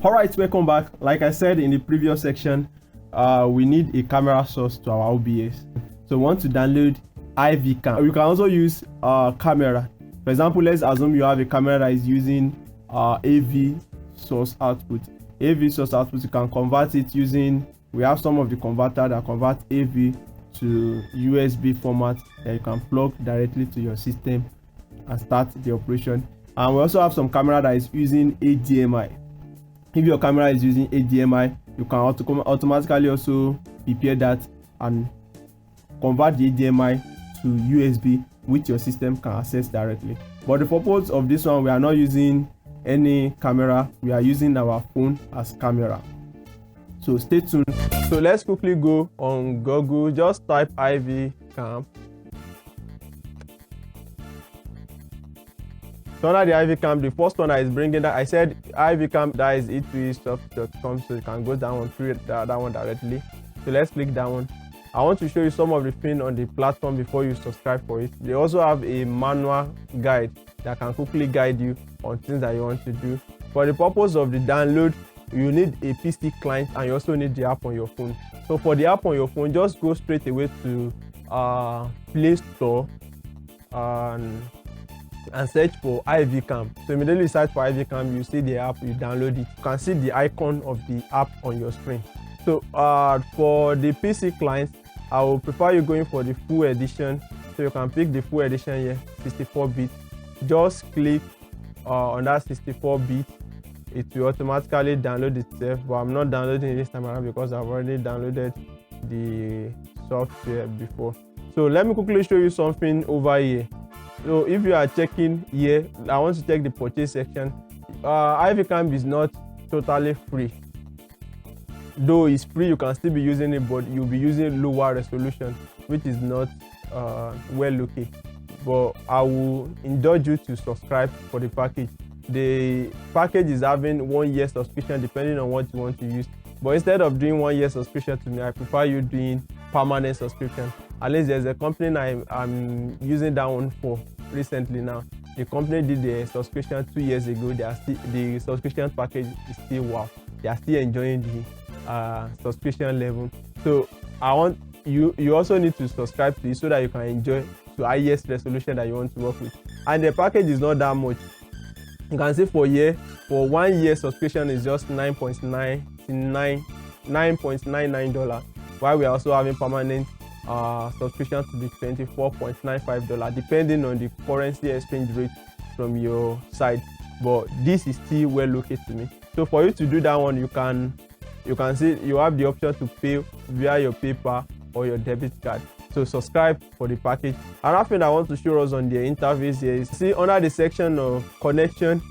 All right, welcome back. Like I said in the previous section, we need a camera source to our OBS. So we want to download IV cam. You can also use camera. For example, let's assume you have a camera that is using AV source output. AV source output, you can convert it using, we have some of the converter that convert AV to USB format that you can plug directly to your system and start the operation. And we also have some camera that is using HDMI. If your camera is using HDMI, you can automatically also prepare that and convert the HDMI to USB, which your system can access directly. But the purpose of this one, we are not using any camera, we are using our phone as camera. So stay tuned. So let's quickly go on Google, just type IV cam. So under the IV cam, the first one that is bringing that, I said IV cam, that is e3soft.com, so you can go down through that one directly. So let's click that one. I want to show you some of the things on the platform before you subscribe for it. They also have a manual guide that can quickly guide you on things that you want to do. For the purpose of the download, you need a PC client and you also need the app on your phone. So for the app on your phone, just go straight away to Play Store and search for IV cam. So immediately you search for IV cam, you see the app, you download it. You can see the icon of the app on your screen. So for the PC client, I will prefer you going for the full edition. So you can pick the full edition here, 64-bit. Just click on that 64-bit. It will automatically download itself, but I'm not downloading it this time around because I've already downloaded the software before. So let me quickly show you something over here. So if you are checking here, I want to check the purchase section. IV cam is not totally free. Though it's free, you can still be using it, but you'll be using lower resolution, which is not well okay. But I will indulge you to subscribe for the package. The package is having 1 year subscription depending on what you want to use. But instead of doing 1 year subscription to me, I prefer you doing permanent subscription. At least there's a company I'm using that one for recently now. The company did the subscription 2 years ago. The subscription package is still wow. They are still enjoying the subscription level. So I want you also need to subscribe to it so that you can enjoy the highest resolution that you want to work with. And the package is not that much. You can see for 1 year subscription is just $9.99, while we are also having permanent subscription to be $24.95 depending on the currency exchange rate from your side. But this is still well located to me. So for you to do that one, you can see you have the option to pay via your PayPal or your debit card. So subscribe for the package. Another thing I want to show us on the interface here is, see under the section of connection,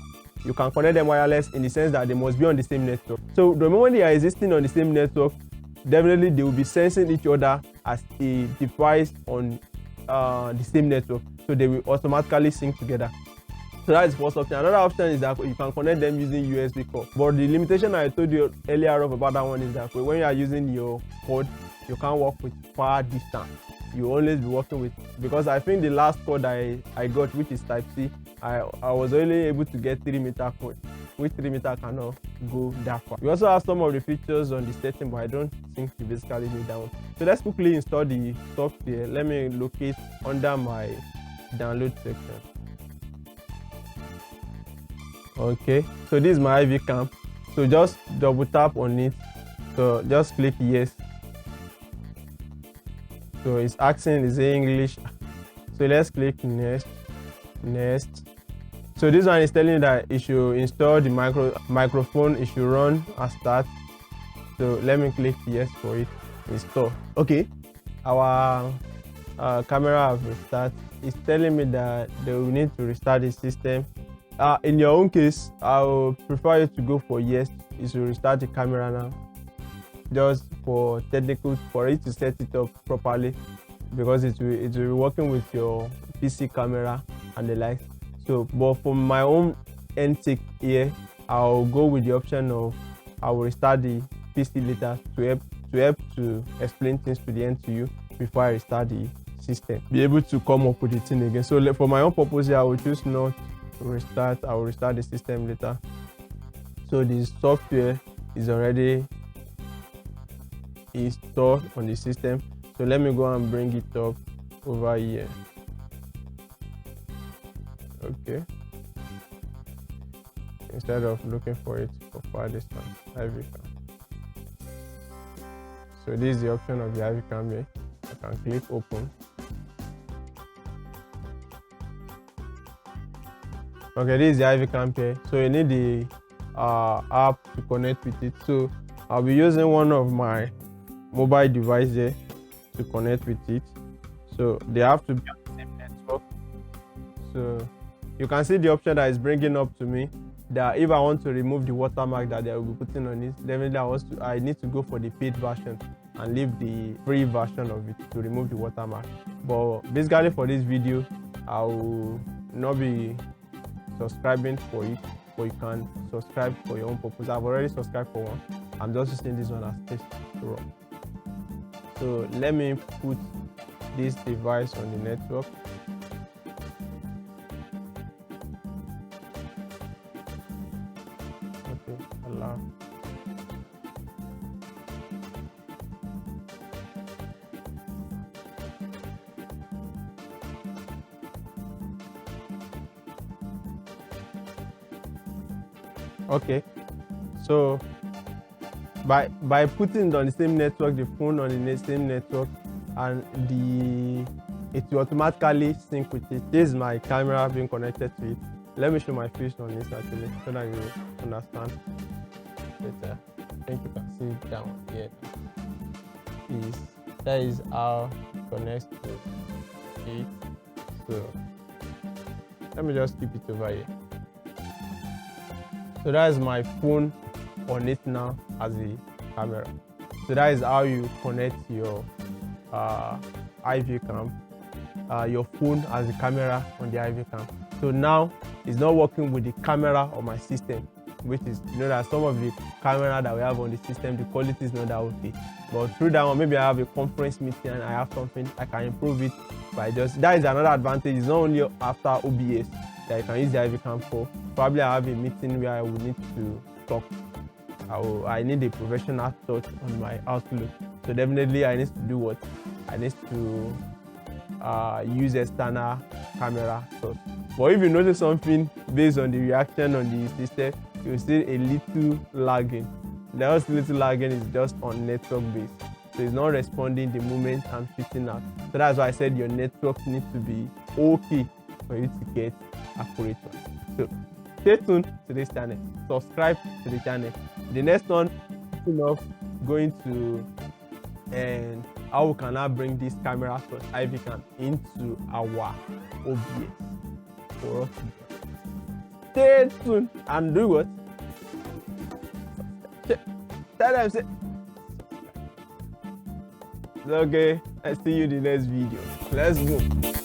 you can connect them wireless in the sense that they must be on the same network. So the moment they are existing on the same network, definitely they will be sensing each other as a device on the same network. So they will automatically sync together. So that is the first option. Another option is that you can connect them using USB cord. But the limitation I told you earlier about that one is that when you are using your cord, you can't work with far distance. You always be working with, because I think the last cord I got, which is Type-C, I was only able to get 3-meter cord, which 3-meter cannot go that far. We also have some of the features on the setting, but I don't think you basically need that one. So let's quickly install the software. Let me locate under my download section. Okay, so this is my IV cam. So just double tap on it. So just click yes. So it's asking, is it English? So let's click next. So this one is telling you that it should install the microphone, it should run and start. So let me click yes for it. Install. Okay, our camera has restarted. It's telling me that they will need to restart the system. In your own case, I would prefer you to go for yes. You should restart the camera now, just for technical, for it to set it up properly, because it will be working with your PC camera and the like. So, but for my own end take here, I'll go with the option of I will restart the PC later to help to explain things to the end to you before I restart the system. Be able to come up with the thing again. So for my own purpose here, I will choose not to restart. I will restart the system later. So the software is already installed on the system. So let me go and bring it up over here. Okay, instead of looking for it for far distance, IV cam. So this is the option of the IV cam here. I can click open. Okay, this is the IV cam here. So you need the app to connect with it. So I'll be using one of my mobile devices here to connect with it. So they have to be on the same network. So you can see the option that is bringing up to me that if I want to remove the watermark that they will be putting on it, definitely I need to go for the paid version and leave the free version of it to remove the watermark. But basically for this video, I will not be subscribing for it, but you can subscribe for your own purpose. I've already subscribed for one. I'm just using this one as test to run. So let me put this device on the network. Okay, allow. Okay, so by putting it on the same network, the phone on the same network, and it will automatically sync with it. This is my camera being connected to it. Let me show my face on this actually so that you understand better. I think you can see it down here. That is how it connects to it. So let me just keep it over here. So that is my phone on it now as a camera. So that is how you connect your IV cam, your phone as a camera on the IV cam. So now it's not working with the camera on my system, which is, you know, that some of the camera that we have on the system, the quality is not that okay. But through that one, maybe I have a conference meeting and I have something, I can improve it by just, that is another advantage. It's not only after OBS that you can use the IV cam for. Probably I have a meeting where I will need to talk. I need a professional touch on my Outlook. So definitely I need to do what? I need to use external camera touch. But if you notice something based on the reaction on the system, you'll see a little lagging. That little lagging is just on network base. So it's not responding the moment I'm shifting out. So that's why I said your network needs to be okay for you to get accurate one. So stay tuned to this channel, subscribe to the channel. The next one, going to and how we can now bring this camera plus IV cam into our OBS for us to do. Stay tuned and do what? Tell them, say, okay, I see you in the next video. Let's go.